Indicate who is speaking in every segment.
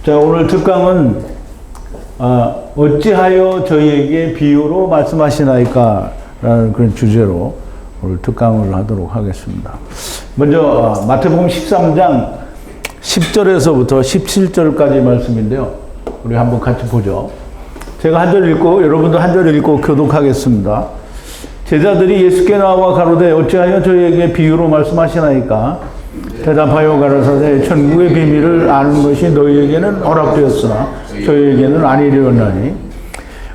Speaker 1: 자, 오늘 특강은 어찌하여 저희에게 비유로 말씀하시나이까 라는 그런 주제로 오늘 특강을 하도록 하겠습니다. 먼저 마태복음 13장 10절에서부터 17절까지 말씀인데요. 우리 한번 같이 보죠. 제가 한 절 읽고 여러분도 한 절 읽고 교독하겠습니다. 제자들이 예수께 나와 가로되 어찌하여 저희에게 비유로 말씀하시나이까? 대답하여 가라사대 천국의 비밀을 아는 것이 너희에게는 허락되었으나 저희에게는 아니되었나니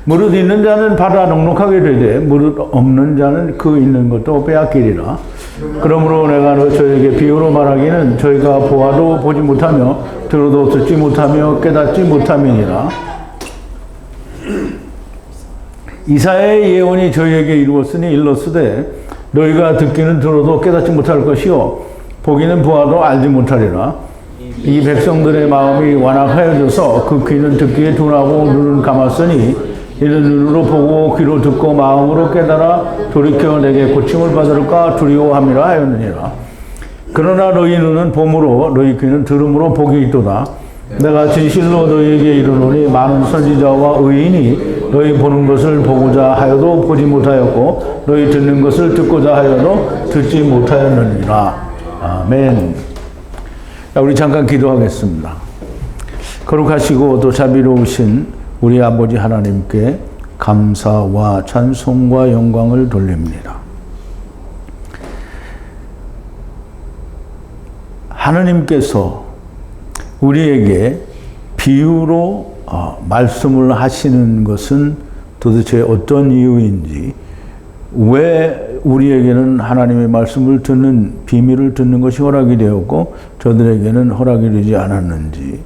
Speaker 1: 무릇 있는 자는 받아 넉넉하게 되되 무릇 없는 자는 그 있는 것도 빼앗기리라. 그러므로 내가 저희에게 비유로 말하기는 저희가 보아도 보지 못하며 들어도 듣지 못하며 깨닫지 못함이니라. 이사야의 예언이 저희에게 이루었으니 일렀으되 너희가 듣기는 들어도 깨닫지 못할 것이요 보기는 보아도 알지 못하리라. 이 백성들의 마음이 완악하여져서 그 귀는 듣기에 둔하고 눈은 감았으니 이는 눈으로 보고 귀로 듣고 마음으로 깨달아 돌이켜 내게 고침을 받을까 두려워함이라 하였느니라. 그러나 너희 눈은 봄으로 너희 귀는 들음으로 복이 있도다. 내가 진실로 너희에게 이르노니 많은 선지자와 의인이 너희 보는 것을 보고자 하여도 보지 못하였고 너희 듣는 것을 듣고자 하여도 듣지 못하였느니라. 아멘. 자, 우리 잠깐 기도하겠습니다. 거룩하시고 또 자비로우신 우리 아버지 하나님께 감사와 찬송과 영광을 돌립니다. 하나님께서 우리에게 비유로 말씀을 하시는 것은 도대체 어떤 이유인지, 왜 우리에게는 하나님의 말씀을 듣는 비밀을 듣는 것이 허락이 되었고 저들에게는 허락이 되지 않았는지,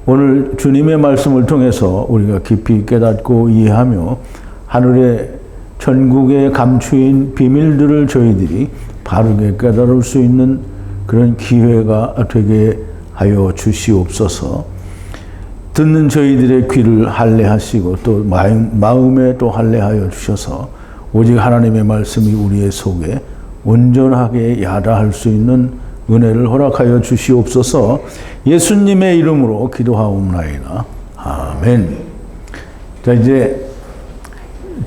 Speaker 1: 오늘 주님의 말씀을 통해서 우리가 깊이 깨닫고 이해하며 하늘의 천국에 감추인 비밀들을 저희들이 바르게 깨달을 수 있는 그런 기회가 되게 하여 주시옵소서. 듣는 저희들의 귀를 할례하시고 또 마음에 또 할례하여 주셔서 오직 하나님의 말씀이 우리의 속에 온전하게 야라할 수 있는 은혜를 허락하여 주시옵소서. 예수님의 이름으로 기도하옵나이다. 아멘. 자, 이제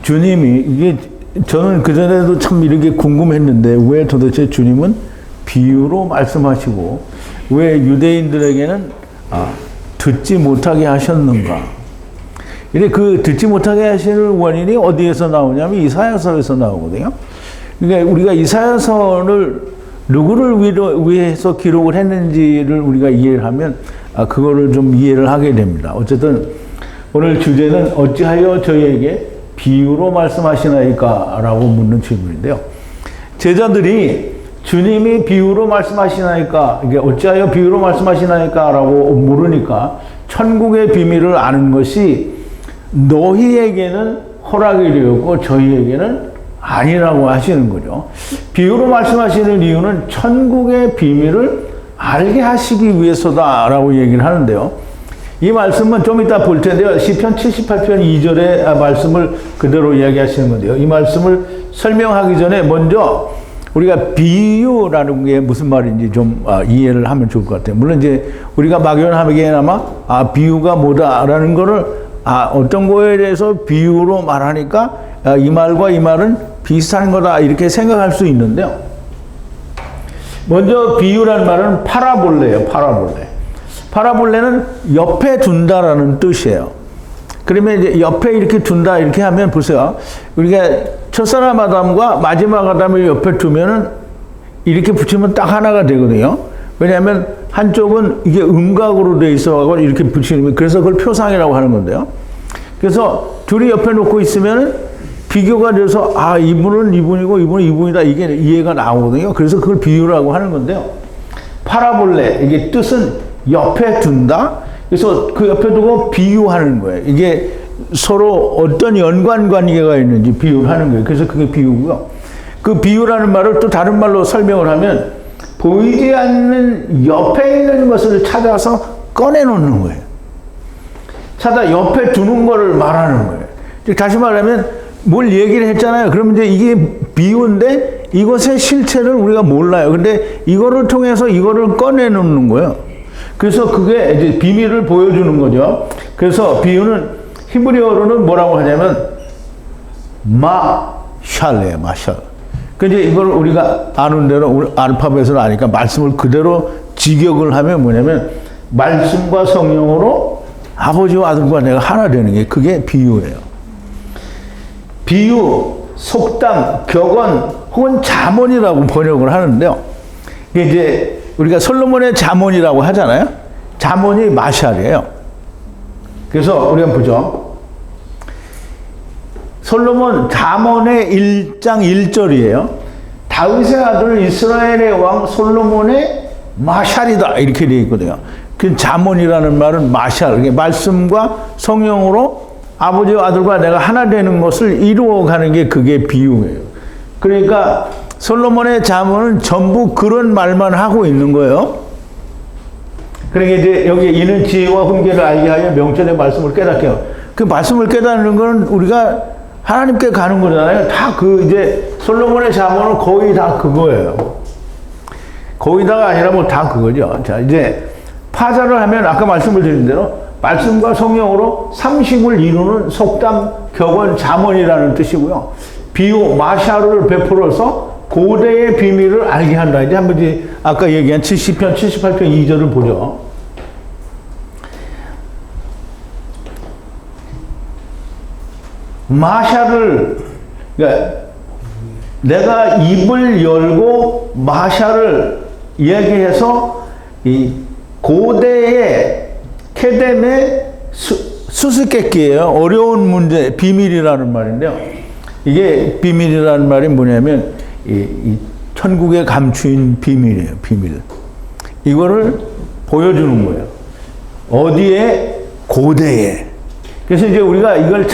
Speaker 1: 주님이, 이게 저는 그전에도 참 이렇게 궁금했는데 왜 도대체 주님은 비유로 말씀하시고 왜 유대인들에게는 듣지 못하게 하셨는가? 이제 그 듣지 못하게 하시는 원인이 어디에서 나오냐면 이사야서에서 나오거든요. 그러니까 우리가 이사야서를 누구를 위해서 기록을 했는지를 우리가 이해를 하면 그거를 좀 이해를 하게 됩니다. 어쨌든 오늘 주제는 어찌하여 저희에게 비유로 말씀하시나이까? 라고 묻는 질문인데요. 제자들이 주님이 비유로 말씀하시나이까? 이게 어찌하여 비유로 말씀하시나이까? 라고 물으니까 천국의 비밀을 아는 것이 너희에게는 허락이 되었고 저희에게는 아니라고 하시는 거죠. 비유로 말씀하시는 이유는 천국의 비밀을 알게 하시기 위해서다라고 얘기를 하는데요. 이 말씀은 좀 이따 볼 텐데요. 시편 78편 2절의 말씀을 그대로 이야기하시는 건데요. 이 말씀을 설명하기 전에 먼저 우리가 비유라는 게 무슨 말인지 좀 이해를 하면 좋을 것 같아요. 물론 이제 우리가 막연하게나마 비유가 뭐다라는 거를 어떤 거에 대해서 비유로 말하니까 이 말과 이 말은 비슷한 거다 이렇게 생각할 수 있는데요. 먼저 비유라는 말은 파라볼레예요. 파라볼레는 옆에 둔다라는 뜻이에요. 그러면 이제 옆에 이렇게 둔다 이렇게 하면 보세요. 우리가 첫사람 아담과 마지막 아담을 옆에 두면은 이렇게 붙이면 딱 하나가 되거든요. 왜냐하면 한쪽은 이게 음각으로 돼 있어가지고 이렇게 붙이는, 그래서 그걸 표상이라고 하는 건데요. 그래서 둘이 옆에 놓고 있으면 비교가 돼서 이분은 이분이고 이분은 이분이다 이게 이해가 나오거든요. 그래서 그걸 비유라고 하는 건데요. 파라볼레, 이게 뜻은 옆에 둔다. 그래서 그 옆에 두고 비유하는 거예요. 이게 서로 어떤 연관관계가 있는지 비유를 하는 거예요. 그래서 그게 비유고요. 그 비유라는 말을 또 다른 말로 설명을 하면 보이지 않는 옆에 있는 것을 찾아서 꺼내놓는 거예요. 옆에 두는 거를 말하는 거예요. 다시 말하면 뭘 얘기를 했잖아요. 그러면 이제 이게 비유인데 이것의 실체를 우리가 몰라요. 근데 이거를 통해서 이거를 꺼내놓는 거예요. 그래서 그게 이제 비밀을 보여주는 거죠. 그래서 비유는 히브리어로는 뭐라고 하냐면 마샬이에요. 마샬. 근데 이걸 우리가 아는 대로 우리 알파벳을 아니까 말씀을 그대로 직역을 하면 뭐냐면 말씀과 성령으로 아버지와 아들과 내가 하나 되는 게 그게 비유예요. 비유, 속담, 격언 혹은 잠언이라고 번역을 하는데요. 이게 이제 우리가 솔로몬의 잠언이라고 하잖아요. 잠언이 마샬이에요. 그래서 우리가 보죠. 솔로몬 잠언의 1장 1절이에요. 다윗의 아들 이스라엘의 왕 솔로몬의 마샬이다 이렇게 되어 있거든요. 그 잠언이라는 말은 마샬, 말씀과 성령으로 아버지와 아들과 내가 하나 되는 것을 이루어가는 게 그게 비유예요. 그러니까 솔로몬의 잠언은 전부 그런 말만 하고 있는 거예요. 그러니까 이제 여기 이는 지혜와 훈계를 알게 하여 명철의 말씀을 깨닫게 해요. 그 말씀을 깨닫는 건 우리가 하나님께 가는 거잖아요. 다 그 이제 솔로몬의 잠언은 거의 다 그거예요. 거의 다가 아니라 뭐 다 그거죠. 자, 이제 파자를 하면 아까 말씀을 드린 대로 말씀과 성령으로 삼식을 이루는 속담, 격언, 잠언이라는 뜻이고요. 비유, 마샬을 베풀어서 고대의 비밀을 알게 한다. 이제 한번 이제 아까 얘기한 70편, 78편 2절을 보죠. 마샬을, 그러니까 내가 입을 열고 마샬을 얘기해서 이 고대의 케뎀의 수수께끼예요. 어려운 문제, 비밀이라는 말인데요. 이게 비밀이라는 말이 뭐냐면 이 천국에 감추인 비밀이에요. 비밀. 이거를 보여주는 거예요. 어디에? 고대에. 그래서 이제 우리가 이걸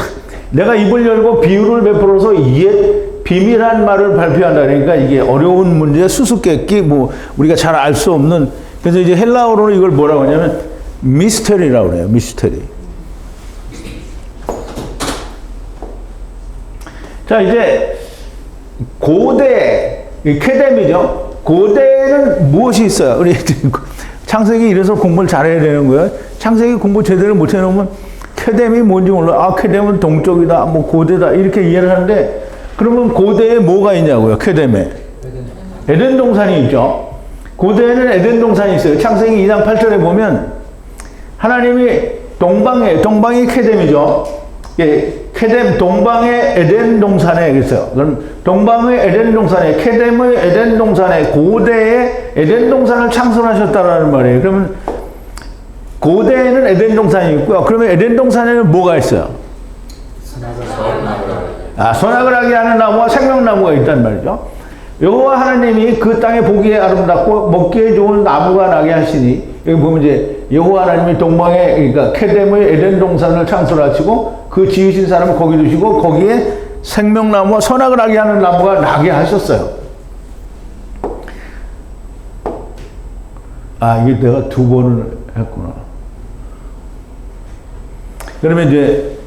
Speaker 1: 내가 입을 열고 비유를 베풀어서 옛 비밀한 말을 발표한다. 그러니까 이게 어려운 문제, 수수께끼, 뭐 우리가 잘 알 수 없는. 그래서 이제 헬라어로는 이걸 뭐라고 하냐면 미스테리라고 그래요. 미스테리. 자, 이제 고대, 케뎀이죠. 고대에는 무엇이 있어요? 우리 창세기 이래서 공부를 잘해야 되는 거예요. 창세기 공부 제대로 못 해놓으면 케뎀이 뭔지 몰라. 아, 케뎀은 동쪽이다, 뭐 고대다 이렇게 이해를 하는데 그러면 고대에 뭐가 있냐고요? 케뎀에 에덴 동산이 있죠. 고대에는 에덴 동산이 있어요. 창세기 2장 8절에 보면 하나님이 동방이 케뎀이죠. 예, 케뎀 동방의 에덴 동산에 있어요. 그럼 동방의 에덴 동산에 케뎀의 에덴 동산에 고대의 에덴 동산을 창설하셨다라는 말이에요. 그러면 고대에는 에덴 동산이 있고요. 그러면 에덴 동산에는 뭐가 있어요? 선악을 하게 하는 나무와 생명나무가 있단 말이죠. 여호와 하나님이 그 땅에 보기에 아름답고 먹기에 좋은 나무가 나게 하시니 여기 보면 이제 여호와 하나님이 동방에 그러니까 케뎀의 에덴 동산을 창설하시고 그 지으신 사람을 거기 두시고 거기에 생명나무와 선악을 하게 하는 나무가 나게 하셨어요. 아, 이게 내가 두 번을 했구나. 그러면 이제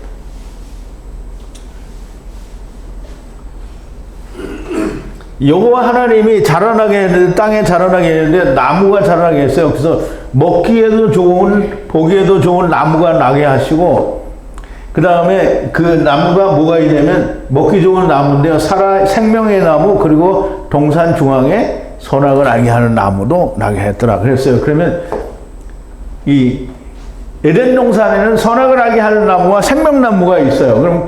Speaker 1: 여호와 하나님이 자라나게 했는데 땅에 자라나게 했는데 나무가 자라나게 했어요. 그래서 먹기에도 좋은 보기에도 좋은 나무가 나게 하시고 그 다음에 그 나무가 뭐가 있냐면 먹기 좋은 나무인데요. 생명의 나무 그리고 동산 중앙에 선악을 알게 하는 나무도 나게 했더라 그랬어요. 그러면 이 에덴 동산에는 선악을 알게 하는 나무와 생명나무가 있어요. 그럼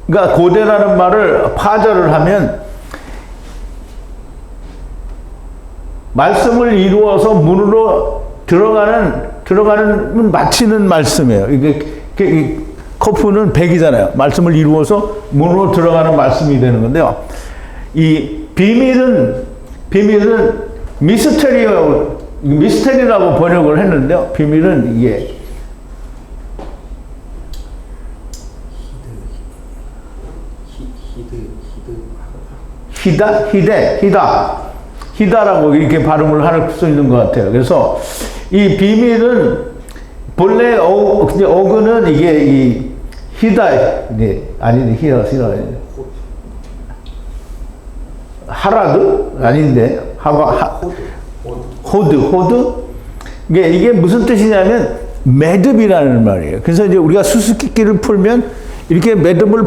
Speaker 1: 그러니까 고대라는 말을 파절을 하면 말씀을 이루어서 문으로 들어가는 마치는 말씀이에요. 이게 코프는 100이잖아요. 말씀을 이루어서 문으로 들어가는 말씀이 되는 건데요. 이 비밀은 미스테리라고 번역을 했는데요. 비밀은 이게 히다라고 이렇게 발음을 할 수 있는 것 같아요. 그래서 이 비밀은 본래 어근은 이게 이 히다, 아닌데 히다 하라드 아닌데 호드 이게 무슨 뜻이냐면 매듭이라는 말이에요. 그래서 이제 우리가 수수께끼를 풀면 이렇게 매듭을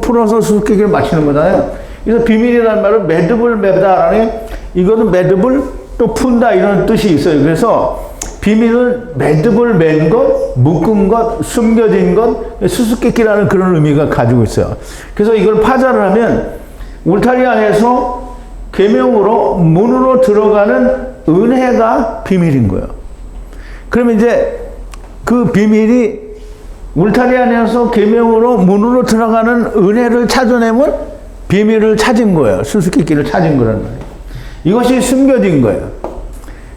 Speaker 1: 풀어서 수수께끼를 맞추는 거잖아요. 그래서 비밀이라는 말은 매듭을 매다라는 이거는 매듭을 또 푼다 이런 뜻이 있어요. 그래서 비밀은 매듭을 맨 것, 묶은 것, 숨겨진 것, 수수께끼라는 그런 의미가 가지고 있어요. 그래서 이걸 파자를 하면 울타리 안에서 계명으로 문으로 들어가는 은혜가 비밀인 거예요. 그러면 이제 그 비밀이 울타리 안에서 계명으로 문으로 들어가는 은혜를 찾아내면 비밀을 찾은 거예요. 수수께끼를 찾은 거란 말이에요. 이것이 숨겨진 거예요.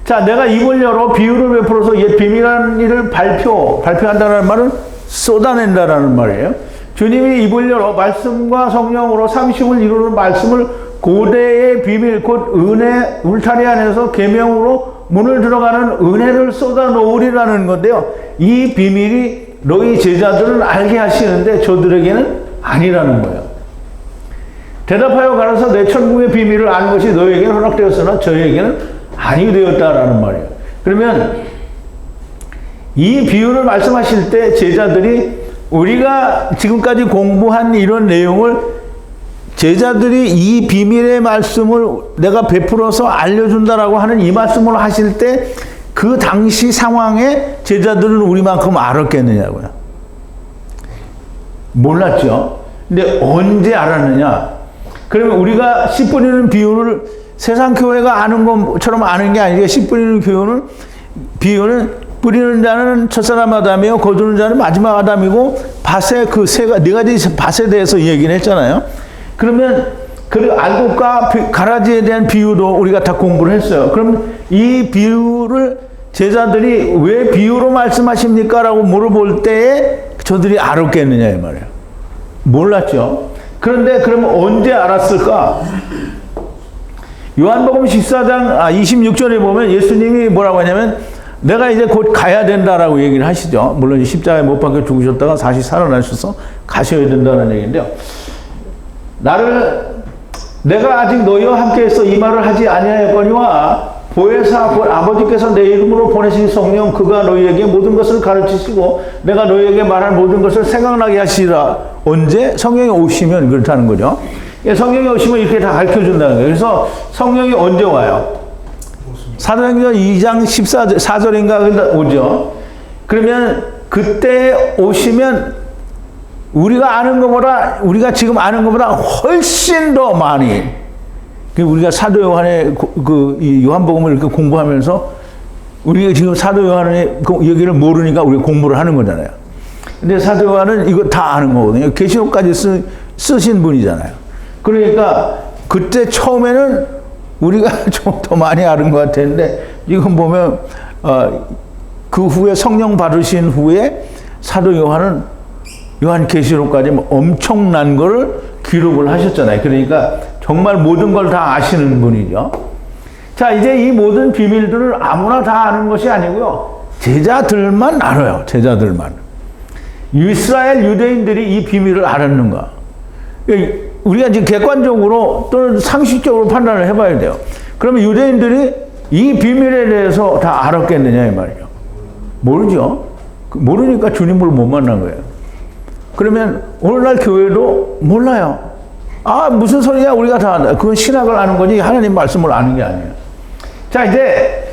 Speaker 1: 자, 내가 입을 열어 비유를 베풀어서 옛 비밀한 일을 발표한다는 말은 쏟아낸다라는 말이에요. 주님이 입을 열어 말씀과 성령으로 삼심을 이루는 말씀을 고대의 비밀, 곧 은혜, 울타리 안에서 계명으로 문을 들어가는 은혜를 쏟아놓으리라는 건데요. 이 비밀이 너희 제자들은 알게 하시는데 저들에게는 아니라는 거예요. 대답하여 가라사 내 천국의 비밀을 아는 것이 너희에게는 허락되었으나 저희에게는 아니 되었다라는 말이에요. 그러면 이 비유를 말씀하실 때 제자들이 우리가 지금까지 공부한 이런 내용을 제자들이 이 비밀의 말씀을 내가 베풀어서 알려준다라고 하는 이 말씀을 하실 때 그 당시 상황에 제자들은 우리만큼 알았겠느냐고요. 몰랐죠. 근데 언제 알았느냐? 그러면 우리가 씨 뿌리는 비유를 세상 교회가 아는 것처럼 아는 게 아니고 씨 뿌리는 비유는 뿌리는 자는 첫사람 아담이요 거두는 자는 마지막 아담이고 밭의 그 네 가지 밭에 대해서 얘기를 했잖아요. 그러면 그 알곡과 가라지에 대한 비유도 우리가 다 공부를 했어요. 그럼 이 비유를 제자들이 왜 비유로 말씀하십니까? 라고 물어볼 때에 저들이 알았겠느냐 이 말이에요. 몰랐죠. 그런데 그러면 언제 알았을까? 요한복음 14장 26절에 보면 예수님이 뭐라고 하냐면 내가 이제 곧 가야 된다라고 얘기를 하시죠. 물론 십자가에 못 박혀 죽으셨다가 다시 살아나셔서 가셔야 된다는 얘기인데요. 내가 아직 너희와 함께해서 이 말을 하지 아니하였거니와 보혜사 아버지께서 내 이름으로 보내신 성령 그가 너희에게 모든 것을 가르치시고 내가 너희에게 말한 모든 것을 생각나게 하시리라. 언제? 성령이 오시면 그렇다는 거죠. 성령이 오시면 이렇게 다 가르쳐준다는 거예요. 그래서 성령이 언제 와요? 사도행전 2장 14절인가 오죠. 그러면 그때 오시면 우리가 지금 아는 것보다 훨씬 더 많이 우리가 사도 요한의 이 요한복음을 이렇게 공부하면서 우리가 지금 사도 요한의 그 얘기를 모르니까 우리가 공부를 하는 거잖아요. 근데 사도 요한은 이거 다 아는 거거든요. 계시록까지 쓰신 분이잖아요. 그러니까 그때 처음에는 우리가 좀 더 많이 아는 것 같았는데 지금 보면 그 후에 성령 받으신 후에 사도 요한은 요한계시록까지 엄청난 걸 기록을 하셨잖아요. 그러니까 정말 모든 걸 다 아시는 분이죠. 자, 이제 이 모든 비밀들을 아무나 다 아는 것이 아니고요. 제자들만 알아요. 제자들만. 이스라엘 유대인들이 이 비밀을 알았는가? 우리가 지금 객관적으로 또는 상식적으로 판단을 해봐야 돼요. 그러면 유대인들이 이 비밀에 대해서 다 알았겠느냐 이 말이죠. 모르죠. 모르니까 주님을 못 만난 거예요. 그러면 오늘날 교회도 몰라요. 무슨 소리야 우리가 다 안다. 그건 신학을 아는 거지 하나님 말씀을 아는 게 아니에요. 자, 이제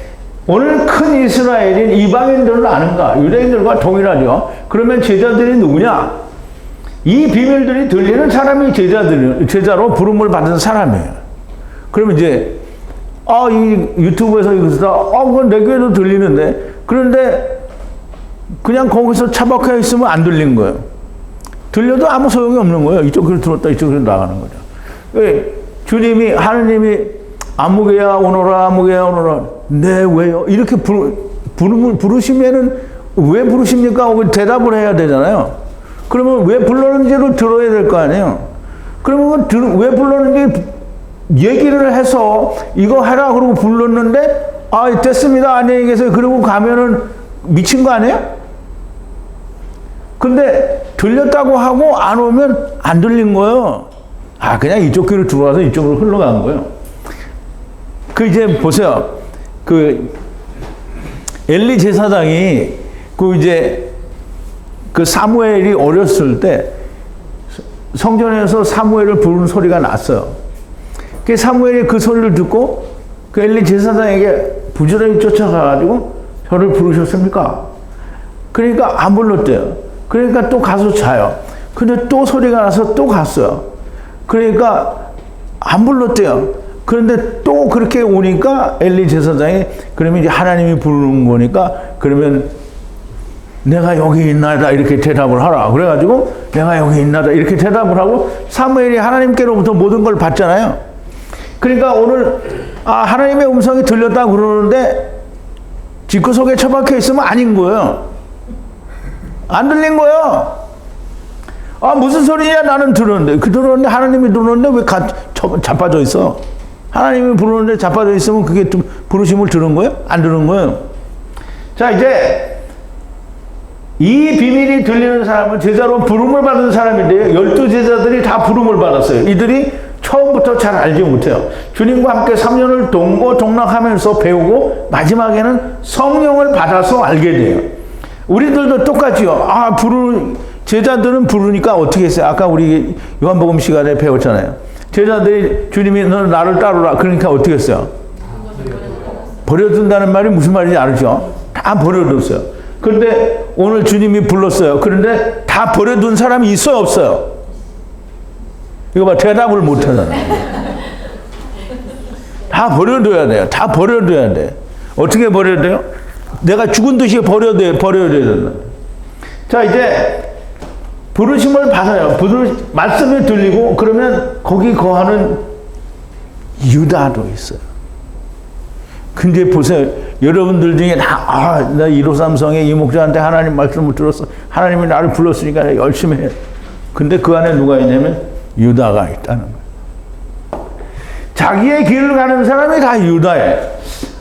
Speaker 1: 오늘 큰 이스라엘인 이방인들은 아는가? 유대인들과 동일하죠. 그러면 제자들이 누구냐? 이 비밀들이 들리는 사람이 제자로 부름을 받은 사람이에요. 그러면 이제 이 유튜브에서 이것을 그건 내 귀에도 들리는데 그런데 그냥 거기서 차박해 있으면 안 들린 거예요. 들려도 아무 소용이 없는 거예요. 이쪽으로 들었다 이쪽으로 나가는 거죠. 주님이 하느님이 아무개야 오너라 아무개야 오너라 네 왜요? 이렇게 부르시면은 왜 부르십니까? 대답을 해야 되잖아요. 그러면 왜 불렀는지를 들어야 될 거 아니에요. 그러면 왜 불렀는지 얘기를 해서 이거 해라 그러고 불렀는데 됐습니다 안녕히 계세요 그러고 가면은 미친 거 아니에요? 근데 들렸다고 하고 안 오면 안 들린 거예요. 그냥 이쪽 귀로 들어와서 이쪽으로 흘러간 거예요. 이제 보세요. 엘리 제사장이 그 사무엘이 어렸을 때 성전에서 사무엘을 부르는 소리가 났어요. 그 사무엘이 그 소리를 듣고 그 엘리 제사장에게 부지런히 쫓아가가지고 저를 부르셨습니까? 그러니까 안 불렀대요. 그러니까 또 가서 자요. 근데 또 소리가 나서 또 갔어요. 그러니까 안 불렀대요. 그런데 또 그렇게 오니까 엘리 제사장이 그러면 이제 하나님이 부르는 거니까 그러면 내가 여기 있나이다 이렇게 대답을 하라. 그래가지고 내가 여기 있나이다 이렇게 대답을 하고 사무엘이 하나님께로부터 모든 걸 받잖아요. 그러니까 오늘 하나님의 음성이 들렸다고 그러는데 집구석에 처박혀 있으면 아닌 거예요. 안 들린 거예요. 무슨 소리냐 나는 들었는데 들었는데 하나님이 들었는데 왜 자빠져 있어? 하나님이 부르는데 자빠져 있으면 그게 부르심을 들은 거예요? 안 들은 거예요. 자, 이제 이 비밀이 들리는 사람은 제자로 부름을 받은 사람인데요. 12제자들이 다 부름을 받았어요. 이들이 처음부터 잘 알지 못해요. 주님과 함께 3년을 동고동락하면서 배우고 마지막에는 성령을 받아서 알게 돼요. 우리들도 똑같지요. 제자들은 부르니까 어떻게 했어요? 아까 우리 요한복음 시간에 배웠잖아요. 제자들이 주님이 너는 나를 따르라. 그러니까 어떻게 했어요? 버려둔다는 말이 무슨 말인지 알죠? 다 버려뒀어요. 그런데 오늘 주님이 불렀어요. 그런데 다 버려둔 사람이 있어요? 없어요? 이거 봐, 대답을 못 하잖아. 다 버려둬야 돼요. 다 버려둬야 돼. 어떻게 버려야 돼요? 내가 죽은 듯이 버려야 된다. 자, 이제 부르심을 받아요. 말씀이 들리고 그러면 거기 거하는 유다도 있어요. 근데 보세요. 여러분들 중에 나 153성의 이 목사한테 하나님 말씀을 들었어. 하나님이 나를 불렀으니까 열심히 해. 근데 그 안에 누가 있냐면 유다가 있다는 거예요. 자기의 길을 가는 사람이 다 유다예요.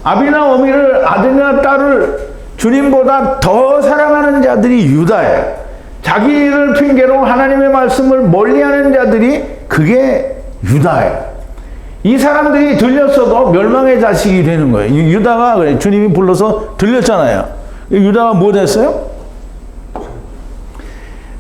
Speaker 1: 아비나 어미를 아들이나 딸을 주님보다 더 사랑하는 자들이 유다예요. 자기를 핑계로 하나님의 말씀을 멀리하는 자들이 그게 유다예요. 이 사람들이 들렸어도 멸망의 자식이 되는 거예요. 유다가 주님이 불러서 들렸잖아요. 유다가 뭐 됐어요?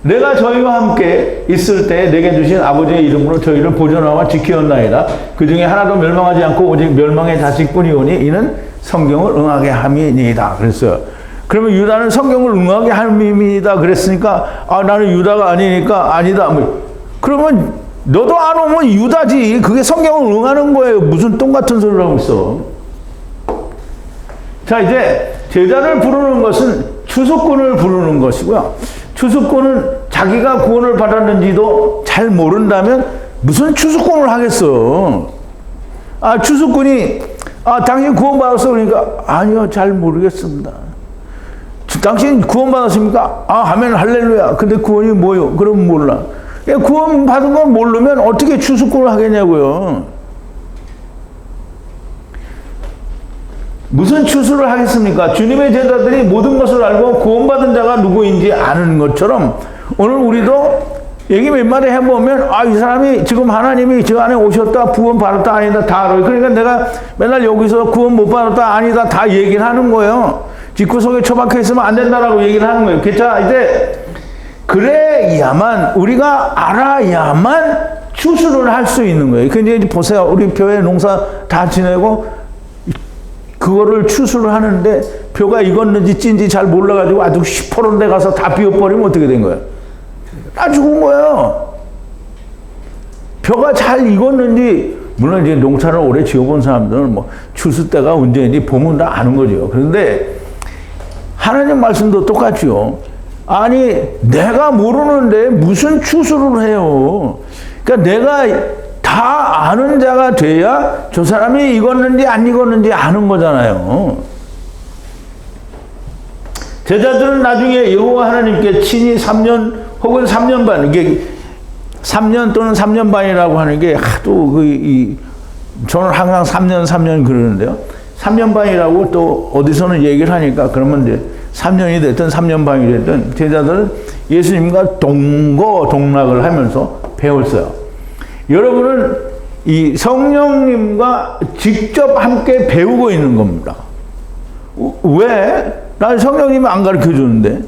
Speaker 1: 내가 저희와 함께 있을 때 내게 주신 아버지의 이름으로 저희를 보존하와 지키었나이다. 그 중에 하나도 멸망하지 않고 오직 멸망의 자식뿐이오니 이는 성경을 응하게 함이니이다. 그랬어요. 그러면 유다는 성경을 응하게 함이다 그랬으니까 나는 유다가 아니니까 아니다. 그러면 너도 안 오면 유다지. 그게 성경을 응하는 거예요. 무슨 똥 같은 소리를 하고 있어. 자, 이제 제자를 부르는 것은 추수꾼을 부르는 것이고요. 추수꾼은 자기가 구원을 받았는지도 잘 모른다면 무슨 추수꾼을 하겠어. 추수꾼이 당신 구원 받았어. 그러니까 아니요, 잘 모르겠습니다. 당신 구원 받았습니까? 하면 할렐루야. 근데 구원이 뭐요? 그럼 몰라. 구원 받은 건 모르면 어떻게 추수꾼을 하겠냐고요. 무슨 추수를 하겠습니까? 주님의 제자들이 모든 것을 알고 구원받은 자가 누구인지 아는 것처럼 오늘 우리도 얘기 몇 마디 해보면 이 사람이 지금 하나님이 저 안에 오셨다, 구원 받았다, 아니다 다 알아요. 그러니까 내가 맨날 여기서 구원 못 받았다, 아니다 다 얘기를 하는 거예요. 집구석에 처박혀 있으면 안 된다라고 얘기를 하는 거예요. 자, 이제 그래야만 우리가 알아야만 추수를 할 수 있는 거예요. 근데 이제 보세요. 우리 벼에 농사 다 지내고 그거를 추수를 하는데 벼가 익었는지 찐지 잘 몰라가지고 아주 시퍼런 데 가서 다 비워버리면 어떻게 된 거예요? 다 죽은 거예요. 벼가 잘 익었는지, 물론 이제 농사를 오래 지어본 사람들은 추수 때가 언제인지 보면 다 아는 거죠. 그런데 하나님 말씀도 똑같죠. 아니, 내가 모르는데 무슨 추수를 해요. 그러니까 내가 다 아는 자가 돼야 저 사람이 익었는지 안 익었는지 아는 거잖아요. 제자들은 나중에 여호와 하나님께 친히 3년 혹은 3년 반, 이게 3년 또는 3년 반이라고 하는 게 하도 저는 항상 3년 그러는데요. 3년 반이라고 또 어디서는 얘기를 하니까 그러면 이제 3년이 됐든 3년 반이 됐든 제자들은 예수님과 동거동락을 하면서 배웠어요. 여러분은 이 성령님과 직접 함께 배우고 있는 겁니다. 왜? 난 성령님이 안 가르쳐 주는데.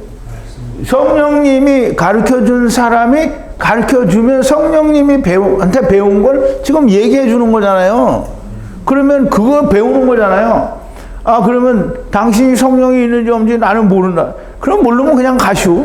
Speaker 1: 성령님이 가르쳐 준 사람이 가르쳐 주면 성령님이 한테 배운 걸 지금 얘기해 주는 거잖아요. 그러면 그거 배우는 거잖아요. 아, 그러면 당신이 성령이 있는지 없는지 나는 모른다. 그럼 모르면 그냥 가시오.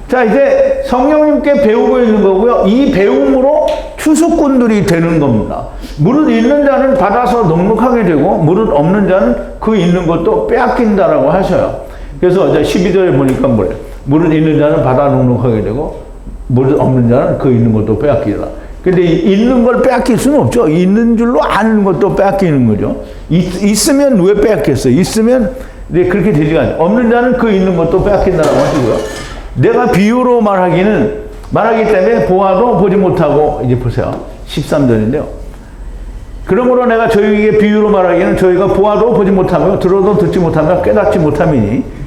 Speaker 1: 자, 이제 성령님께 배우고 있는 거고요. 이 배움으로 추수꾼들이 되는 겁니다. 무릇 있는 자는 받아서 넉넉하게 되고, 무릇 없는 자는 그 있는 것도 빼앗긴다라고 하셔요. 그래서 이제 12절에 보니까 뭐래요? 무릇 있는 자는 받아 넉넉하게 되고, 무릇 없는 자는 그 있는 것도 빼앗기라. 근데 있는 걸 빼앗길 수는 없죠. 있는 줄로 아는 것도 빼앗기는 거죠. 있으면 왜 빼앗겠어요? 있으면 네, 그렇게 되지가 않아요. 없는 자는 그 있는 것도 빼앗긴다라고 하시고요. 내가 비유로 말하기 때문에 보아도 보지 못하고, 이제 보세요. 13절인데요. 그러므로 내가 저희에게 비유로 말하기는 저희가 보아도 보지 못하며 들어도 듣지 못하며 깨닫지 못함이니,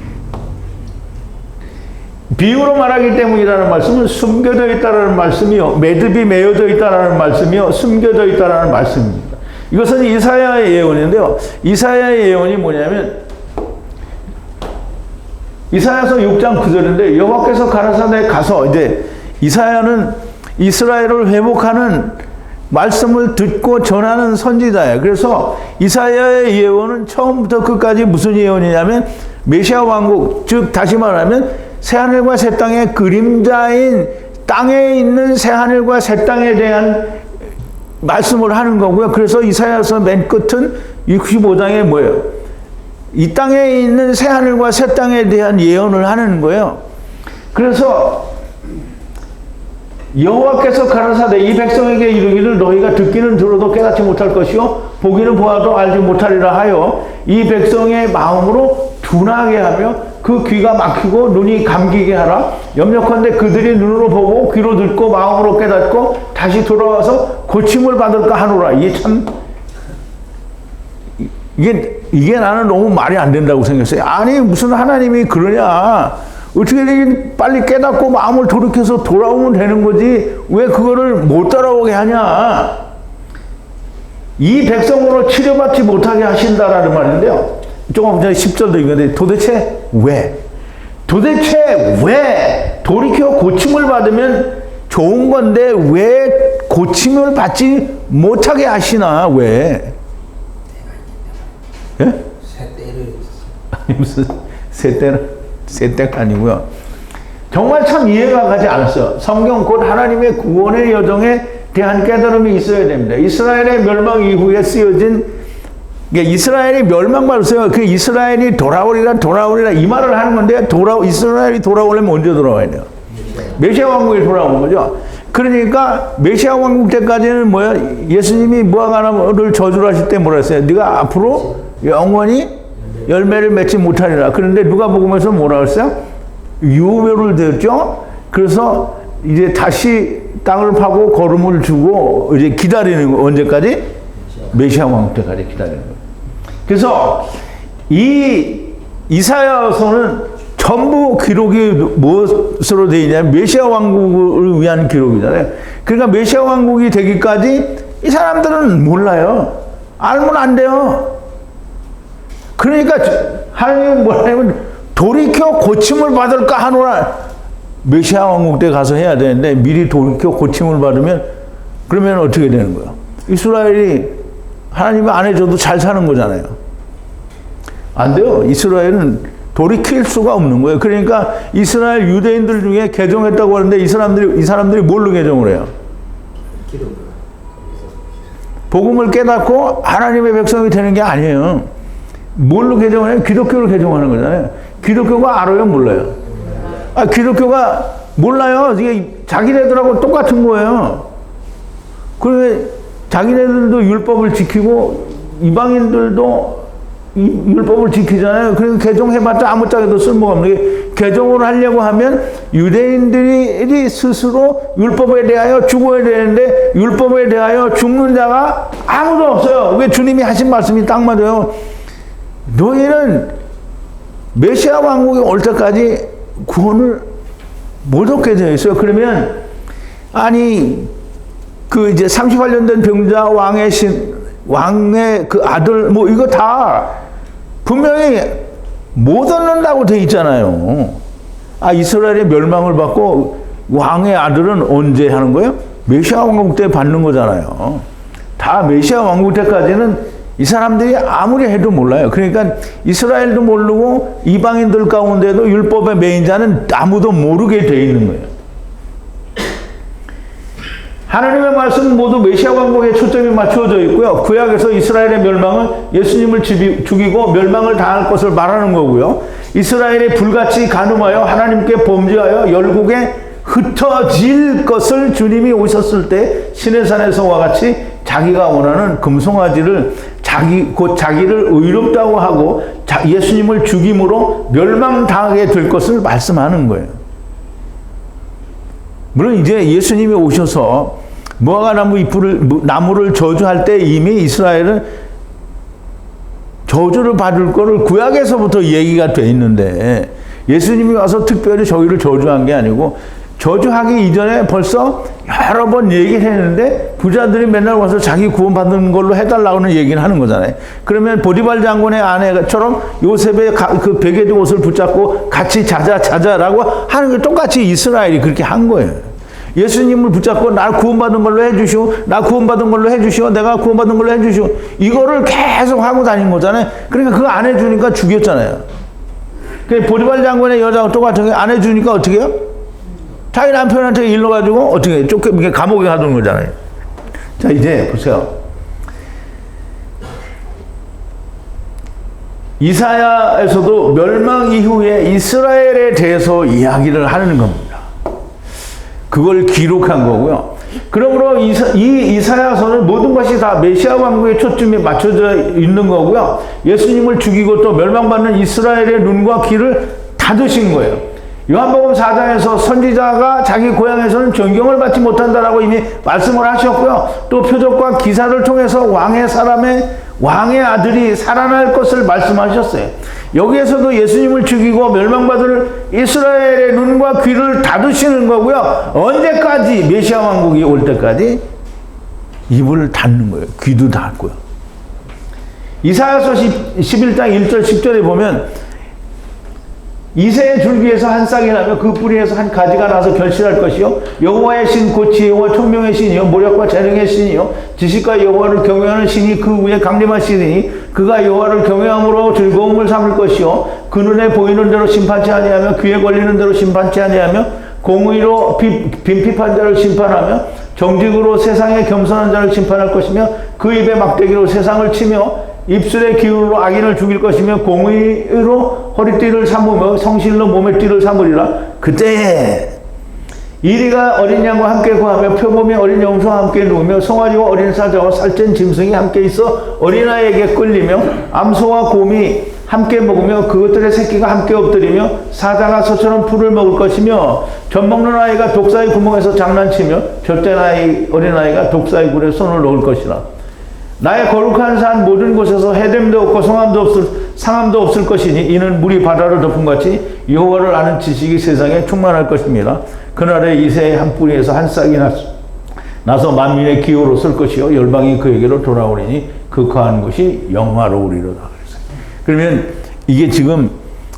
Speaker 1: 비유로 말하기 때문이라는 말씀은 숨겨져 있다라는 말씀이요, 매듭이 메어져 있다라는 말씀이요, 숨겨져 있다라는 말씀입니다. 이것은 이사야의 예언인데요. 이사야의 예언이 뭐냐면 이사야서 6장 9절인데 여호와께서 가라사대 가서, 이제 이사야는 이스라엘을 회복하는 말씀을 듣고 전하는 선지자예요. 그래서 이사야의 예언은 처음부터 끝까지 무슨 예언이냐면 메시아 왕국, 즉 다시 말하면 새하늘과 새 땅의 그림자인 땅에 있는 새하늘과 새 땅에 대한 말씀을 하는 거고요. 그래서 이사야서 맨 끝은 65장에 뭐예요? 이 땅에 있는 새하늘과 새 땅에 대한 예언을 하는 거예요. 그래서 여호와께서 가라사대 이 백성에게 이르기를 너희가 듣기는 들어도 깨닫지 못할 것이요 보기는 보아도 알지 못하리라 하여 이 백성의 마음으로 둔하게 하며 그 귀가 막히고 눈이 감기게 하라. 염려컨대 그들이 눈으로 보고 귀로 듣고 마음으로 깨닫고 다시 돌아와서 고침을 받을까 하노라. 이게 나는 너무 말이 안 된다고 생각했어요. 아니 무슨 하나님이 그러냐. 어떻게 빨리 깨닫고 마음을 돌이켜서 돌아오면 되는 거지 왜 그거를 못 따라오게 하냐. 이 백성으로 치료받지 못하게 하신다라는 말인데요. 조금 전에 10절도 이건데 도대체 왜 돌이켜 고침을 받으면 좋은 건데 왜 고침을 받지 못하게 하시나. 왜? 예? 아니 무슨 새때가 아니고요. 정말 참 이해가 가지 않았어요. 성경 곧 하나님의 구원의 여정에 대한 깨달음이 있어야 됩니다. 이스라엘의 멸망 이후에 쓰여진 이스라엘이 멸망받을 써요. 그 이스라엘이 돌아오리라 이 말을 하는 건데 이스라엘이 돌아오려면 언제 돌아와야 돼요? 메시아 왕국이 돌아오는 거죠. 그러니까 메시아 왕국 때까지는 뭐야? 예수님이 무화과나무를 저주를 하실 때 뭐라 했어요? 네가 앞으로 영원히 열매를 맺지 못하리라. 그런데 누가복음에서 뭐라 했어요? 유효를 되었죠. 그래서 이제 다시 땅을 파고 거름을 주고 이제 기다리는 거. 언제까지? 메시아 왕국 때까지 기다리는 거예요. 그래서 이 이사야서는 전부 기록이 무엇으로 되어 있냐면 메시아 왕국을 위한 기록이잖아요. 그러니까 메시아 왕국이 되기까지 이 사람들은 몰라요. 알면 안 돼요. 그러니까 하나님은 뭐냐면 돌이켜 고침을 받을까 하노라. 메시아 왕국 때 가서 해야 되는데 미리 돌이켜 고침을 받으면 그러면 어떻게 되는 거예요? 이스라엘이 하나님이 안 해줘도 잘 사는 거잖아요. 안 돼요. 이스라엘은 돌이킬 수가 없는 거예요. 그러니까 이스라엘 유대인들 중에 개종했다고 하는데 이 사람들이 뭘로 개종을 해요? 복음을 깨닫고 하나님의 백성이 되는 게 아니에요. 뭘로 개종을 해요? 기독교를 개종하는 거잖아요. 기독교가 알아요? 몰라요? 아, 기독교가 몰라요. 이게 자기네들하고 똑같은 거예요. 그러면 자기네들도 율법을 지키고 이방인들도 율법을 지키잖아요. 그래서 개종해봤자 아무짝에도 쓸모가 없는 게 개종을 하려고 하면 유대인들이 스스로 율법에 대하여 죽어야 되는데 율법에 대하여 죽는 자가 아무도 없어요. 왜? 주님이 하신 말씀이 딱 맞아요. 너희는 메시아 왕국이 올 때까지 구원을 못 얻게 되어 있어요. 그러면 아니 그 이제 38년 된 병자 왕의 그 아들 뭐 이거 다 분명히 못 얻는다고 돼 있잖아요. 이스라엘의 멸망을 받고 왕의 아들은 언제 하는 거예요? 메시아 왕국 때 받는 거잖아요. 다 메시아 왕국 때까지는 이 사람들이 아무리 해도 몰라요. 그러니까 이스라엘도 모르고 이방인들 가운데도 율법의 매인자는 아무도 모르게 돼 있는 거예요. 하나님의 말씀은 모두 메시아 왕국에 초점이 맞추어져 있고요. 구약에서 이스라엘의 멸망은 예수님을 죽이고 멸망을 당할 것을 말하는 거고요. 이스라엘이 불같이 간음하여 하나님께 범죄하여 열국에 흩어질 것을 주님이 오셨을 때 시내산에서와 같이 자기가 원하는 금송아지를 곧 자기를 의롭다고 하고 예수님을 죽임으로 멸망당하게 될 것을 말씀하는 거예요. 물론 이제 예수님이 오셔서 무화과 나무를 저주할 때 이미 이스라엘은 저주를 받을 거를 구약에서부터 얘기가 돼 있는데 예수님이 와서 특별히 저희를 저주한 게 아니고 저주하기 이전에 벌써 여러 번 얘기를 했는데 부자들이 맨날 와서 자기 구원받는 걸로 해달라고는 얘기를 하는 거잖아요. 그러면 보디발 장군의 아내처럼 요셉의 그 베개드 옷을 붙잡고 같이 자자라고 하는 게 똑같이 이스라엘이 그렇게 한 거예요. 예수님을 붙잡고 날 구원받은 걸로 해주시오. 나 구원받은 걸로 해주시오. 내가 구원받은 걸로 해주시오. 이거를 계속 하고 다닌 거잖아요. 그러니까 그거 안 해주니까 죽였잖아요. 보디발 장군의 여자가 똑같은 안 해주니까 어떻게 해요? 자기 남편한테 일러가지고 어떻게 감옥에 가두는 거잖아요. 자, 이제 보세요. 이사야에서도 멸망 이후에 이스라엘에 대해서 이야기를 하는 겁니다. 그걸 기록한 거고요. 그러므로 이 이사야서는 모든 것이 다 메시아 왕국의 초점이 맞춰져 있는 거고요. 예수님을 죽이고 또 멸망받는 이스라엘의 눈과 귀를 닫으신 거예요. 요한복음 4장에서 선지자가 자기 고향에서는 존경을 받지 못한다라고 이미 말씀을 하셨고요. 또 표적과 기사를 통해서 왕의 아들이 살아날 것을 말씀하셨어요. 여기에서도 예수님을 죽이고 멸망받을 이스라엘의 눈과 귀를 닫으시는 거고요. 언제까지? 메시아 왕국이 올 때까지 입을 닫는 거예요. 귀도 닫고요. 이사야서 11장 1절 10절에 보면 이새의 줄기에서 한 싹이 나며 그 뿌리에서 한 가지가 나서 결실할 것이요 여호와의 신 곧 지혜와 총명의 신이요 모략과 재능의 신이요 지식과 여호와를 경외하는 신이 그 위에 강림하시니 그가 여호와를 경외함으로 즐거움을 삼을 것이요 그 눈에 보이는 대로 심판치 아니하며 귀에 걸리는 대로 심판치 아니하며 공의로 빈핍한 자를 심판하며 정직으로 세상에 겸손한 자를 심판할 것이며 그 입에 막대기로 세상을 치며 입술의 기운으로 악인을 죽일 것이며 공의로 허리띠를 삼으며 성실로 몸의 띠를 삼으리라. 그때 이리가 어린 양과 함께 구하며 표범이 어린 염소와 함께 누우며 송아지와 어린 사자와 살찐 짐승이 함께 있어 어린아이에게 끌리며 암소와 곰이 함께 먹으며 그것들의 새끼가 함께 엎드리며 사자가 소처럼 풀을 먹을 것이며 젖먹는 아이가 독사의 구멍에서 장난치며 젖된 어린아이가 독사의 굴에 손을 넣을 것이라. 나의 거룩한 산 모든 곳에서 해됨도 없고 상함도 없을 것이니 이는 물이 바다를 덮은 같이 여호와를 아는 지식이 세상에 충만할 것입니다. 그날에 이새의 한 뿌리에서 한 싹이 나서 만민의 기호로 쓸 것이요 열방이 그에게로 돌아오리니 그 거한 곳이 영화로우리로다. 그러면 이게 지금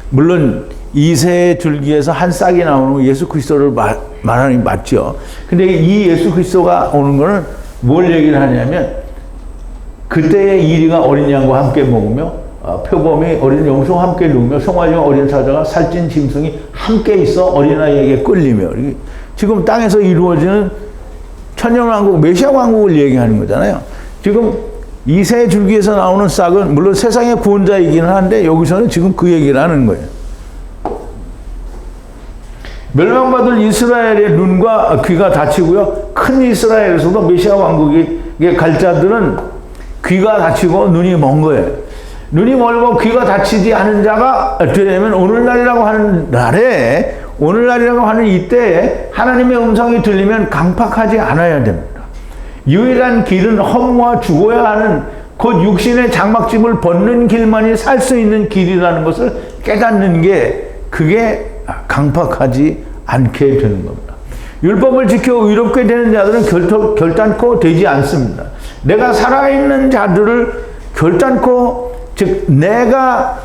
Speaker 1: 물론 이새의 줄기에서 한 싹이 나오는 거 예수 그리스도를 말하는 게 맞죠. 근데 이 예수 그리스도가 오는 거는 뭘 얘기를 하냐면 그때의 이리가 어린 양과 함께 먹으며 표범이 어린 염소와 함께 누우며 송아지와 어린 사자가 살찐 짐승이 함께 있어 어린아이에게 끌리며 지금 땅에서 이루어지는 천년왕국 메시아 왕국을 얘기하는 거잖아요. 지금 이새 줄기에서 나오는 싹은 물론 세상의 구원자이기는 한데 여기서는 지금 그 얘기를 하는 거예요. 멸망받을 이스라엘의 눈과 귀가 닫히고요. 큰 이스라엘에서도 메시아 왕국에 갈 자들은 귀가 닫히고 눈이 먼 거예요. 눈이 멀고 귀가 닫히지 않은 자가 어떻게 되면 오늘날이라고 하는 이때에 하나님의 음성이 들리면 강팍하지 않아야 됩니다. 유일한 길은 허무와 죽어야 하는 곧 육신의 장막집을 벗는 길만이 살 수 있는 길이라는 것을 깨닫는 게 그게 강팍하지 않게 되는 겁니다. 율법을 지켜 의롭게 되는 자들은 결단코 되지 않습니다. 내가 살아있는 자들을 결단코 즉 내가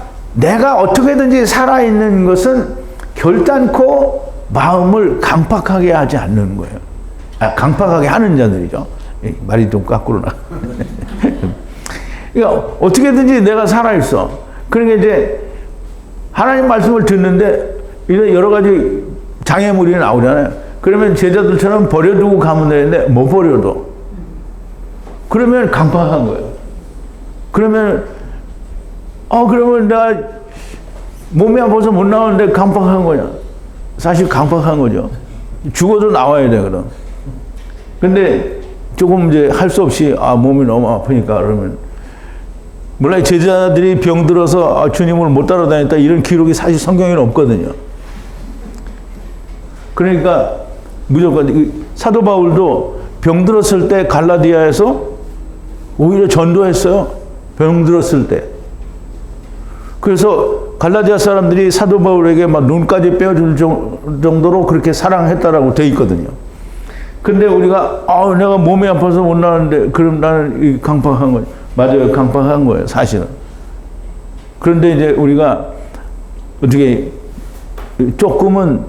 Speaker 1: 어떻게든지 살아있는 것은 결단코 마음을 강팍하게 하지 않는 거예요. 강팍하게 하는 자들이죠. 말이 좀 거꾸로 나. 그러니까 어떻게든지 내가 살아있어. 그러니까 이제 하나님 말씀을 듣는데 이런 여러 가지 장애물이 나오잖아요. 그러면 제자들처럼 버려두고 가면 되는데 못 버려도. 그러면 강팍한 거예요. 그러면 내가 몸이 아파서 못 나오는데 강팍한 거냐? 사실 강팍한 거죠. 죽어도 나와야 돼, 그럼. 근데 조금 이제 할 수 없이, 몸이 너무 아프니까 그러면. 물론 제자들이 병들어서 주님을 못 따라다녔다 이런 기록이 사실 성경에는 없거든요. 그러니까 무조건 사도 바울도 병들었을 때 갈라디아에서 오히려 전도했어요. 병들었을 때. 그래서 갈라디아 사람들이 사도 바울에게 막 눈까지 빼어줄 정도로 그렇게 사랑했다라고 돼 있거든요. 근데 우리가 내가 몸이 아파서 못 나왔는데 그럼 나는 강팍한 거예요. 맞아요. 강팍한 거예요. 사실은. 그런데 이제 우리가 어떻게 조금은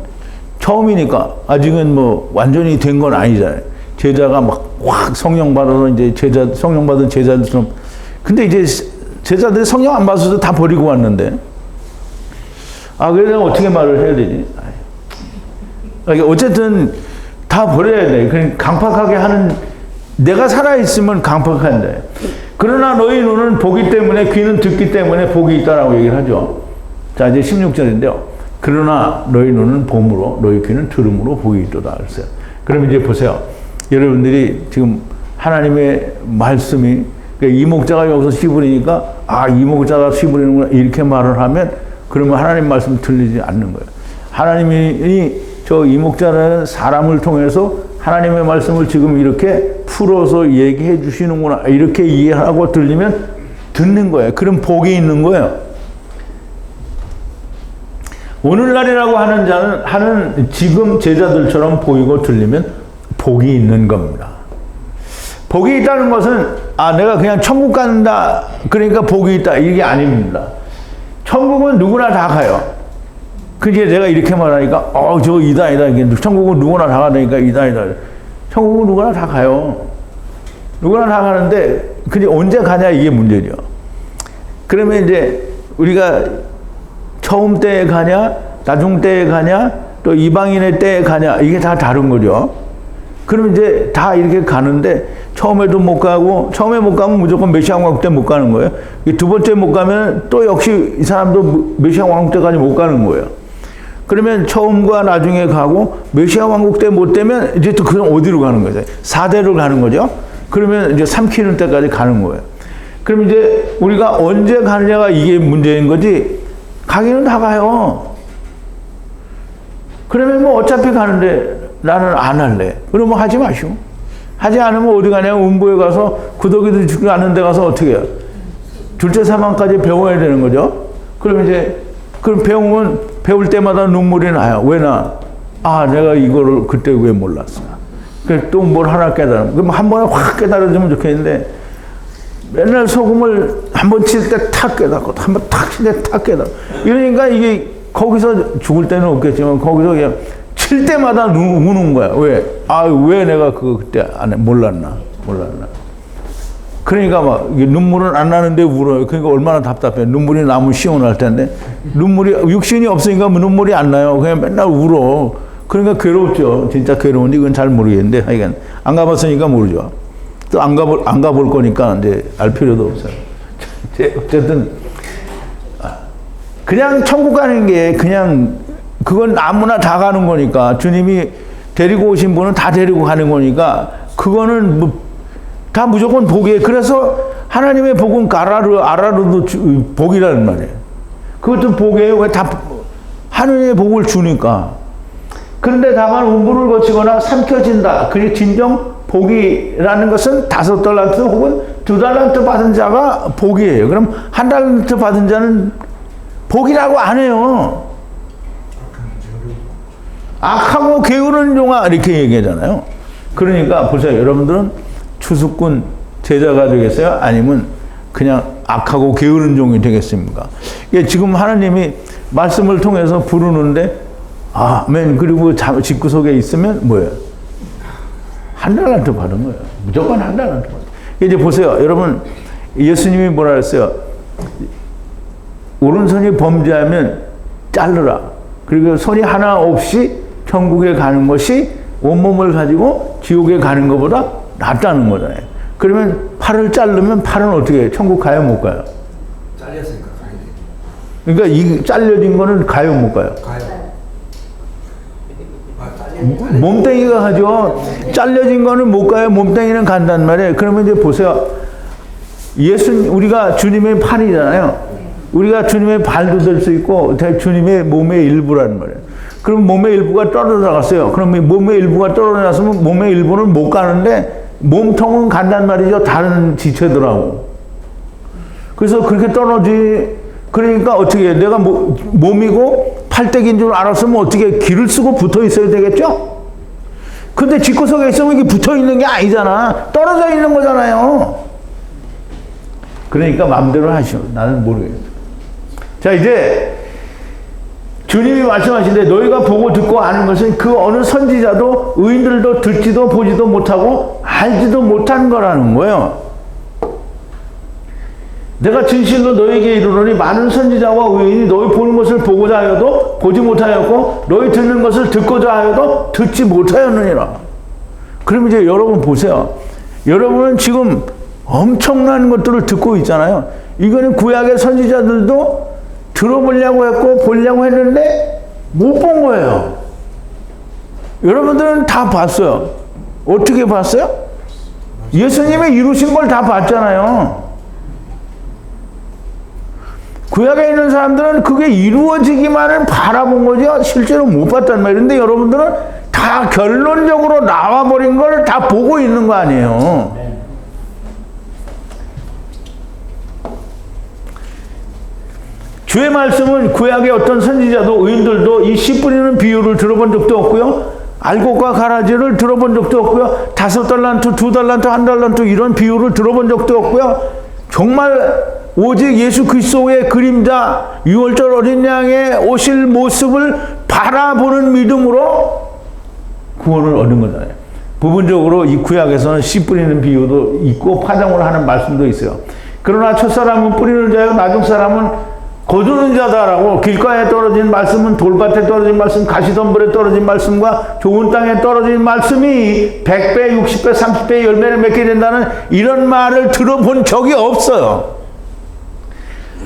Speaker 1: 처음이니까 아직은 뭐 완전히 된 건 아니잖아요. 제자가 막 확 성령 받아서 이제 성령 받은 제자들처럼. 근데 이제 제자들이 성령 안 받아서 다 버리고 왔는데. 그래서 어떻게 말을 해야 되지? 어쨌든 다 버려야 돼. 그러니까 강팍하게 하는, 내가 살아있으면 강팍한데. 그러나 너희 눈은 보기 때문에, 귀는 듣기 때문에 복이 있다라고 얘기를 하죠. 자, 이제 16절인데요. 그러나 너희 눈은 봄으로, 너희 귀는 들음으로 복이 있도다. 그랬어요. 그럼 이제 보세요. 여러분들이 지금 하나님의 말씀이, 그러니까 이목자가 여기서 시부리니까, 이목자가 시부리는구나. 이렇게 말을 하면, 그러면 하나님 말씀 들리지 않는 거예요. 하나님이 저 이목자라는 사람을 통해서 하나님의 말씀을 지금 이렇게 풀어서 얘기해 주시는구나. 이렇게 이해하고 들리면 듣는 거예요. 그럼 복이 있는 거예요. 오늘날이라고 하는 자는 지금 제자들처럼 보이고 들리면 복이 있는 겁니다. 복이 있다는 것은 내가 그냥 천국 간다 그러니까 복이 있다 이게 아닙니다. 천국은 누구나 다 가요. 그게 내가 이렇게 말하니까 저거 이단이다. 천국은 누구나 다 가니까 이단이다. 천국은 누구나 다 가요. 누구나 다 가는데 그게 언제 가냐 이게 문제죠. 그러면 이제 우리가 처음 때에 가냐, 나중 때에 가냐, 또 이방인의 때에 가냐 이게 다 다른 거죠. 그럼 이제 다 이렇게 가는데 처음에도 못 가고, 처음에 못 가면 무조건 메시아 왕국 때 못 가는 거예요. 두 번째 못 가면 또 역시 이 사람도 메시아 왕국 때까지 못 가는 거예요. 그러면 처음과 나중에 가고 메시아 왕국 때 못 되면 이제 또 그럼 어디로 가는 거죠? 4대로 가는 거죠. 그러면 이제 삼키는 때까지 가는 거예요. 그럼 이제 우리가 언제 가느냐가 이게 문제인 거지, 가기는 다 가요. 그러면 뭐 어차피 가는데 나는 안 할래. 그러면 하지 마시오. 하지 않으면 어디 가냐? 음부에 가서 구더기도 죽지 않는 데 가서 어떻게 해요? 둘째 사망까지 배워야 되는 거죠. 그럼 이제 그럼 배울 때마다 눈물이 나요. 왜 나? 내가 이거를 그때 왜 몰랐어? 그래서 또 뭘 하나 깨달으면, 그럼 한 번에 확 깨달아주면 좋겠는데, 맨날 소금을 한 번 칠 때 탁 깨닫고, 한 번 탁 칠 때 탁 깨닫고. 이러니까 이게 거기서 죽을 때는 없겠지만, 거기서 그냥 칠 때마다 우는 거야. 왜? 왜 내가 그거 그때 몰랐나? 그러니까 막 눈물은 안 나는데 울어요. 그러니까 얼마나 답답해. 눈물이 나면 시원할 텐데 눈물이, 육신이 없으니까 눈물이 안 나요. 그냥 맨날 울어. 그러니까 괴롭죠. 진짜 괴로운데 이건 잘 모르겠는데 하여간 안 가봤으니까 모르죠. 또 안 가볼 거니까 이제 알 필요도 없어요. 어쨌든 그냥 천국 가는 게 그냥 그건 아무나 다 가는 거니까, 주님이 데리고 오신 분은 다 데리고 가는 거니까 그거는 다 무조건 복이에요. 그래서 하나님의 복은 아라르도 복이라는 말이에요. 그것도 복이에요. 왜 다 하나님의 복을 주니까. 그런데 다만 음부를 거치거나 삼켜진다. 그게 진정 복이라는 것은 5달란트 혹은 2달란트 받은 자가 복이에요. 그럼 1달란트 받은 자는 복이라고 안 해요. 악하고 게으른 종아 이렇게 얘기하잖아요. 그러니까 보세요. 여러분들은 추수꾼 제자가 되겠어요? 아니면 그냥 악하고 게으른 종이 되겠습니까? 이게 지금 하나님이 말씀을 통해서 부르는데 아멘. 그리고 집구석에 있으면 뭐예요? 한 달란트 받은 거예요. 무조건 한 달란트 받은 거예요. 이제 보세요. 여러분, 예수님이 뭐라 그랬어요? 오른손이 범죄하면 자르라. 그리고 손이 하나 없이 천국에 가는 것이 온몸을 가지고 지옥에 가는 것보다 낫다는 거잖아요. 그러면 팔을 자르면 팔은 어떻게 해요? 천국 가요, 못 가요?
Speaker 2: 잘렸으니까 가야 돼.
Speaker 1: 그러니까 이 잘려진 거는 가요, 못 가요?
Speaker 2: 가요.
Speaker 1: 몸뚱이가 가죠. 잘려진 거는 못 가요. 몸뚱이는 간단 말이에요. 그러면 이제 보세요. 우리가 주님의 팔이잖아요. 우리가 주님의 발도 될 수 있고 주님의 몸의 일부라는 말이에요. 그럼 몸의 일부가 떨어져 갔어요. 그러면 몸의 일부가 떨어져 갔으면 몸의 일부는 못 가는데 몸통은 간단 말이죠. 다른 지체들하고. 그래서 그렇게 그러니까 어떻게 해요? 내가 몸이고 팔대기인 줄 알았으면 어떻게 기를 쓰고 붙어 있어야 되겠죠? 근데 집구석에 있으면 이게 붙어 있는 게 아니잖아. 떨어져 있는 거잖아요. 그러니까 마음대로 하시오. 나는 모르겠어. 자, 이제 주님이 말씀하시는데 너희가 보고 듣고 아는 것은 그 어느 선지자도 의인들도 듣지도 보지도 못하고 알지도 못한 거라는 거예요. 내가 진실로 너희에게 이르노니 많은 선지자와 의인이 너희 보는 것을 보고자 하여도 보지 못하였고 너희 듣는 것을 듣고자 하여도 듣지 못하였느니라. 그럼 이제 여러분 보세요. 여러분은 지금 엄청난 것들을 듣고 있잖아요. 이거는 구약의 선지자들도 들어보려고 했고 보려고 했는데 못 본 거예요. 여러분들은 다 봤어요. 어떻게 봤어요? 예수님이 이루신 걸 다 봤잖아요. 구약에 있는 사람들은 그게 이루어지기만을 바라본 거죠. 실제로 못 봤단 말인데 여러분들은 다 결론적으로 나와버린 걸 다 보고 있는 거 아니에요. 주의 말씀은 구약의 어떤 선지자도 의인들도 이 씨 뿌리는 비유를 들어본 적도 없고요. 알곡과 가라지를 들어본 적도 없고요. 5달란트, 2달란트, 1달란트 이런 비유를 들어본 적도 없고요. 정말 오직 예수 그리스도의 그림자 유월절 어린 양의 오실 모습을 바라보는 믿음으로 구원을 얻은 거잖아요. 부분적으로 이 구약에서는 씨 뿌리는 비유도 있고 파장을 하는 말씀도 있어요. 그러나 첫사람은 뿌리는 자요 나중 사람은 거두는 자다라고. 길가에 떨어진 말씀은 돌밭에 떨어진 말씀, 가시덤불에 떨어진 말씀과 좋은 땅에 떨어진 말씀이 100배, 60배, 30배 열매를 맺게 된다는 이런 말을 들어본 적이 없어요.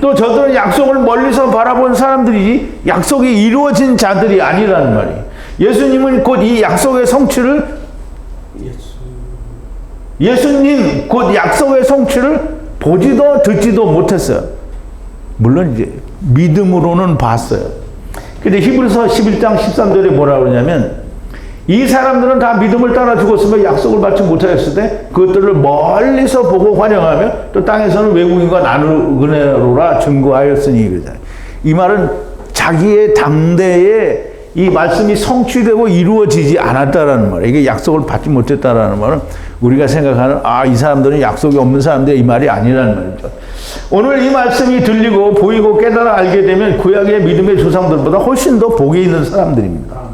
Speaker 1: 또 저들은 약속을 멀리서 바라본 사람들이 약속이 이루어진 자들이 아니라는 말이에요. 예수님은 곧 이 약속의 성취를 예수님 곧 약속의 성취를 보지도 듣지도 못했어요. 물론 이제 믿음으로는 봤어요. 근데 히브리서 11장 13절에 뭐라 그러냐면 이 사람들은 다 믿음을 따라 죽었으며 약속을 받지 못하였을 때 그것들을 멀리서 보고 환영하며 또 땅에서는 외국인과 나눌 은혜로라 증거하였으니 그러잖아요. 이 말은 자기의 당대에 이 말씀이 성취되고 이루어지지 않았다라는 말이에요. 이게 약속을 받지 못했다라는 말은 우리가 생각하는 이 사람들은 약속이 없는 사람들 이 말이 아니라는 말이죠. 오늘 이 말씀이 들리고 보이고 깨달아 알게 되면 구약의 믿음의 조상들보다 훨씬 더 복이 있는 사람들입니다.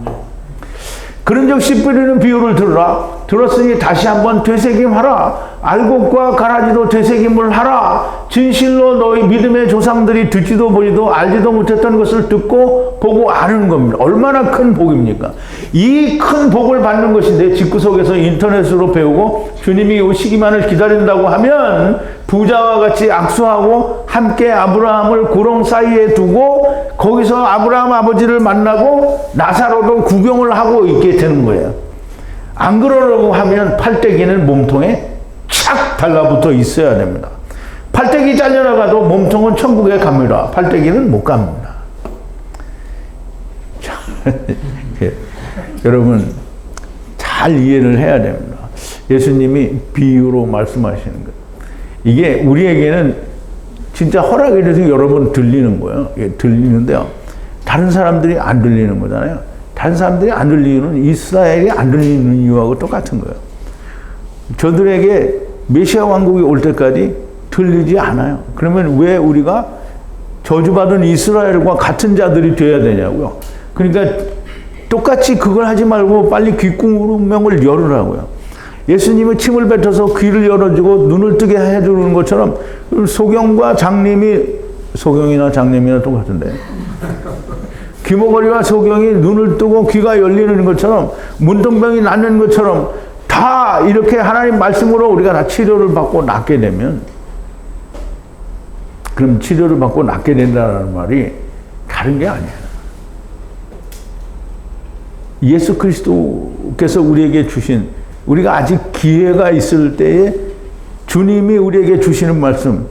Speaker 1: 그런즉 씨 뿌리는 비유를 들으라. 들었으니 다시 한번 되새김하라. 알곡과 가라지도 되새김을 하라. 진실로 너희 믿음의 조상들이 듣지도 보지도 알지도 못했던 것을 듣고 보고 아는 겁니다. 얼마나 큰 복입니까? 이 큰 복을 받는 것인데 집구석에서 인터넷으로 배우고 주님이 오시기만을 기다린다고 하면 부자와 같이 악수하고 함께 아브라함을 구렁 사이에 두고 거기서 아브라함 아버지를 만나고 나사로도 구경을 하고 있게 되는 거예요. 안 그러려고 하면 팔대기는 몸통에 착 달라붙어 있어야 됩니다. 팔대기 잘려나가도 몸통은 천국에 갑니다. 팔대기는 못 갑니다. 자, 여러분 잘 이해를 해야 됩니다. 예수님이 비유로 말씀하시는 것. 이게 우리에게는 진짜 허락이 돼서 여러 번 들리는 거예요. 들리는데요. 다른 사람들이 안 들리는 거잖아요. 다른 사람들이 안 들리는 이스라엘이 안 들리는 이유하고 똑같은 거예요. 저들에게 메시아 왕국이 올 때까지 들리지 않아요. 그러면 왜 우리가 저주받은 이스라엘과 같은 자들이 되어야 되냐고요. 그러니까 똑같이 그걸 하지 말고 빨리 귓구멍을 열으라고요. 예수님은 침을 뱉어서 귀를 열어주고 눈을 뜨게 해주는 것처럼 소경과 장님이, 소경이나 장님이나 똑같은데, 귀머거리와 소경이 눈을 뜨고 귀가 열리는 것처럼, 문둥병이 낫는 것처럼 다 이렇게 하나님 말씀으로 우리가 다 치료를 받고 낫게 되면, 그럼 치료를 받고 낫게 된다는 말이 다른 게 아니에요. 예수 그리스도께서 우리에게 주신, 우리가 아직 기회가 있을 때에 주님이 우리에게 주시는 말씀,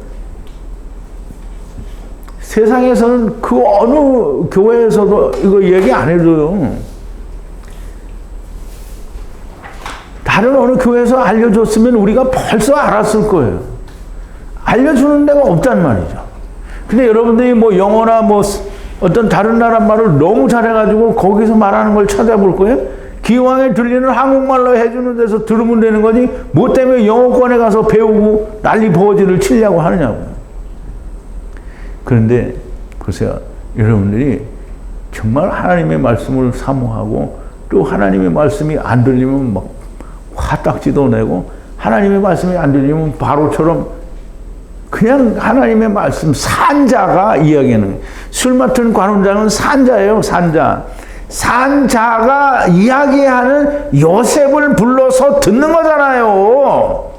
Speaker 1: 세상에서는 그 어느 교회에서도 이거 얘기 안 해줘요. 다른 어느 교회에서 알려줬으면 우리가 벌써 알았을 거예요. 알려주는 데가 없단 말이죠. 근데 여러분들이 뭐 영어나 뭐 어떤 다른 나라 말을 너무 잘해가지고 거기서 말하는 걸 찾아볼 거예요? 기왕에 들리는 한국말로 해주는 데서 들으면 되는 거지, 뭐 때문에 영어권에 가서 배우고 난리 버거지를 치려고 하느냐고. 그런데 보세요. 여러분들이 정말 하나님의 말씀을 사모하고 또 하나님의 말씀이 안 들리면 막 화딱지도 내고, 하나님의 말씀이 안 들리면 바로처럼 그냥 하나님의 말씀, 산자가 이야기하는, 술 맡은 관원장은 산자예요. 산자. 산자가 이야기하는 요셉을 불러서 듣는 거잖아요.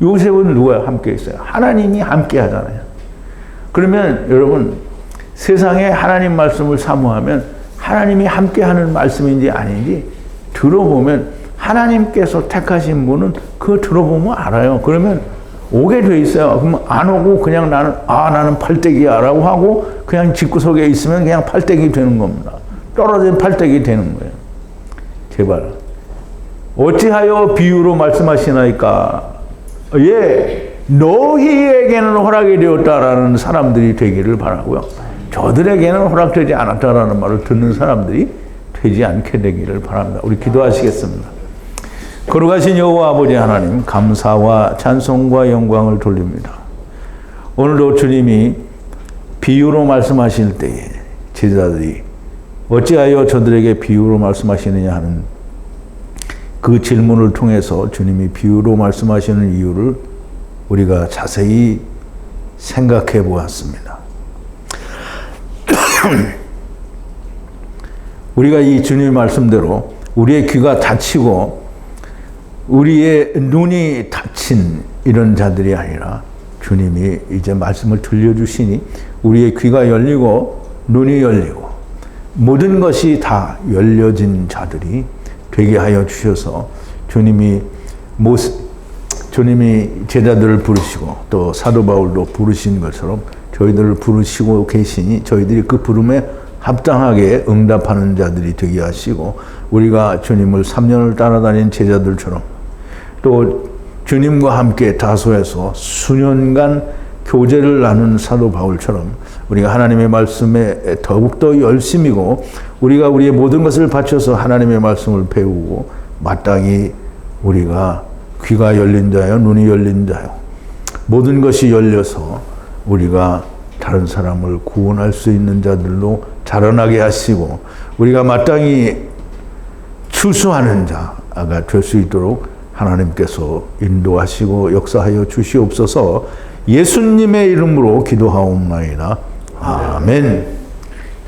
Speaker 1: 요셉은 누가 함께 있어요? 하나님이 함께 하잖아요. 그러면 여러분, 세상에 하나님 말씀을 사모하면 하나님이 함께 하는 말씀인지 아닌지 들어보면, 하나님께서 택하신 분은 그거 들어보면 알아요. 그러면 오게 돼 있어요. 그럼 안 오고 그냥 나는 팔대기야 라고 하고 그냥 집구석에 있으면 그냥 팔대기 되는 겁니다. 떨어진 팔대기 되는 거예요. 제발. 어찌하여 비유로 말씀하시나이까? 예, 너희에게는 허락이 되었다라는 사람들이 되기를 바라고요. 저들에게는 허락되지 않았다라는 말을 듣는 사람들이 되지 않게 되기를 바랍니다. 우리 기도하시겠습니다. 거룩하신 여호와 아버지 하나님, 감사와 찬송과 영광을 돌립니다. 오늘도 주님이 비유로 말씀하실 때에 제자들이 어찌하여 저들에게 비유로 말씀하시느냐 하는 그 질문을 통해서 주님이 비유로 말씀하시는 이유를 우리가 자세히 생각해 보았습니다. 우리가 이 주님의 말씀대로 우리의 귀가 닫히고 우리의 눈이 닫힌 이런 자들이 아니라, 주님이 이제 말씀을 들려주시니 우리의 귀가 열리고 눈이 열리고 모든 것이 다 열려진 자들이 되게 하여 주셔서, 주님이 제자들을 부르시고 또 사도 바울도 부르신 것처럼 저희들을 부르시고 계시니 저희들이 그 부름에 합당하게 응답하는 자들이 되게 하시고, 우리가 주님을 3년을 따라다닌 제자들처럼 또 주님과 함께 다소에서 수년간 교제를 나눈 사도 바울처럼 우리가 하나님의 말씀에 더욱더 열심이고, 우리가 우리의 모든 것을 바쳐서 하나님의 말씀을 배우고, 마땅히 우리가 귀가 열린 자요, 눈이 열린 자요, 모든 것이 열려서 우리가 다른 사람을 구원할 수 있는 자들로 자라나게 하시고, 우리가 마땅히 추수하는 자가 될 수 있도록 하나님께서 인도하시고 역사하여 주시옵소서. 예수님의 이름으로 기도하옵나이다. 아멘.